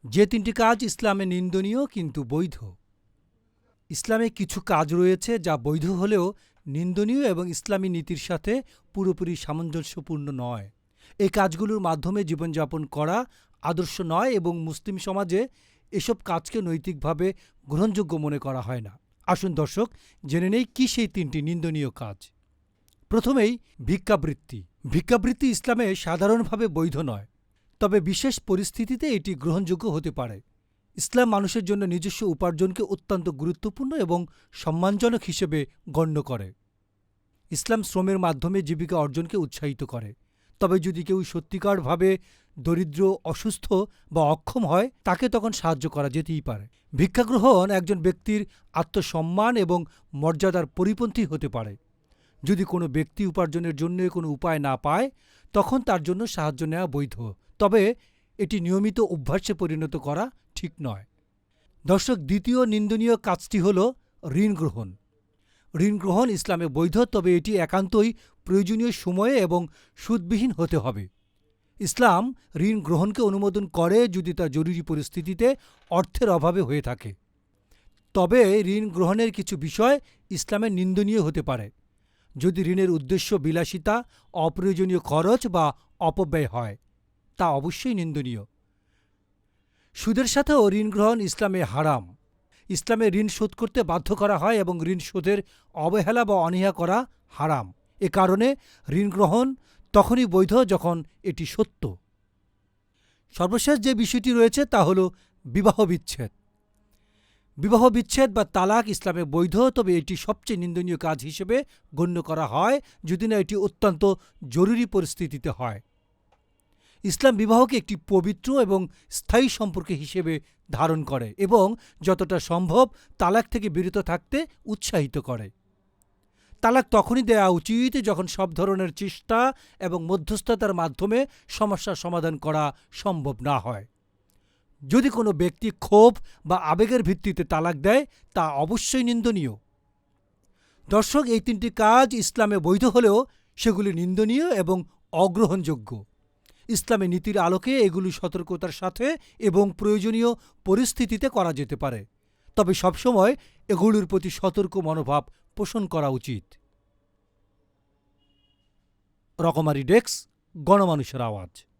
যে তিনটি কাজ ইসলামে নিন্দনীয় কিন্তু বৈধ। ইসলামে কিছু কাজ রয়েছে যা বৈধ হলেও নিন্দনীয় এবং ইসলামী নীতির সাথে পুরোপুরি সামঞ্জস্যপূর্ণ নয়। এই কাজগুলোর মাধ্যমে জীবনযাপন করা আদর্শ নয় এবং মুসলিম সমাজে এসব কাজকে নৈতিকভাবে গ্রহণযোগ্য মনে করা হয় না। আসুন দর্শক, জেনে নেই কী সেই তিনটি নিন্দনীয় কাজ। প্রথমেই ভিক্ষাবৃত্তি। ভিক্ষাবৃত্তি ইসলামে সাধারণভাবে বৈধ নয়, তবে বিশেষ পরিস্থিতিতে এটি গ্রহণযোগ্য হতে পারে। ইসলাম মানুষের জন্য নিজস্ব উপার্জনকে অত্যন্ত গুরুত্বপূর্ণ এবং সম্মানজনক হিসেবে গণ্য করে। ইসলাম শ্রমের মাধ্যমে জীবিকা অর্জনকে উৎসাহিত করে। তবে যদি কেউ সত্যিকারভাবে দরিদ্র, অসুস্থ বা অক্ষম হয়, তাকে তখন সাহায্য করা যেতেই পারে। ভিক্ষাগ্রহণ একজন ব্যক্তির আত্মসম্মান এবং মর্যাদার পরিপন্থী হতে পারে। যদি কোনো ব্যক্তি উপার্জনের জন্য কোনো উপায় না পায়, তখন তার জন্য সাহায্য নেওয়া বৈধ, তবে এটি নিয়মিত অভ্যাসে পরিণত করা ঠিক নয়। দর্শক, দ্বিতীয় নিন্দনীয় কাজটি হল ঋণ গ্রহণ। ঋণ গ্রহণ ইসলামে বৈধ, তবে এটি একান্তই প্রয়োজনীয় সময়ে এবং সুদবিহীন হতে হবে। ইসলাম ঋণ গ্রহণকে অনুমোদন করে যদি তা জরুরি পরিস্থিতিতে অর্থের অভাবে হয়ে থাকে। তবে ঋণ গ্রহণের কিছু বিষয় ইসলামে নিন্দনীয় হতে পারে। যদি ঋণের উদ্দেশ্য বিলাসিতা, অপ্রয়োজনীয় খরচ বা অপব্যয় হয়, তা অবশ্যই নিন্দনীয়। সুদের সাথেও ঋণ গ্রহণ ইসলামে হারাম। ইসলামে ঋণ শোধ করতে বাধ্য করা হয় এবং ঋণ শোধের অবহেলা বা অনীহা করা হারাম। এ কারণে ঋণ গ্রহণ তখনই বৈধ যখন এটি সত্য। সর্বশেষ যে বিষয়টি রয়েছে তা হল বিবাহ বিচ্ছেদ। বিবাহ বিচ্ছেদ বা তালাক ইসলামে বৈধ, তবে এটি সবচেয়ে নিন্দনীয় কাজ হিসেবে গণ্য করা হয় যদি না এটি অত্যন্ত জরুরি পরিস্থিতিতে হয়। ইসলাম বিবাহকে একটি পবিত্র এবং স্থায়ী সম্পর্ক হিসেবে ধারণ করে এবং যতটা সম্ভব তালাক থেকে বিরত থাকতে উৎসাহিত করে। তালাক তখনই দেওয়া উচিত যখন সব ধরনের চেষ্টা এবং মধ্যস্থতার মাধ্যমে সমস্যার সমাধান করা সম্ভব না হয়। যদি কোনো ব্যক্তি ক্ষোভ বা আবেগের ভিত্তিতে তালাক দেয়, তা অবশ্যই নিন্দনীয়। দর্শক, এই তিনটি কাজ ইসলামে বৈধ হলেও সেগুলি নিন্দনীয় এবং অগ্রহণযোগ্য। ইসলামী নীতির আলোকে এগুলি সতর্কতার সাথে এবং প্রয়োজনীয় পরিস্থিতিতে করা যেতে পারে, তবে সবসময় এগুলির প্রতি সতর্ক মনোভাব পোষণ করা উচিত। রকমারি ডেস্ক, গণমানুষের আওয়াজ।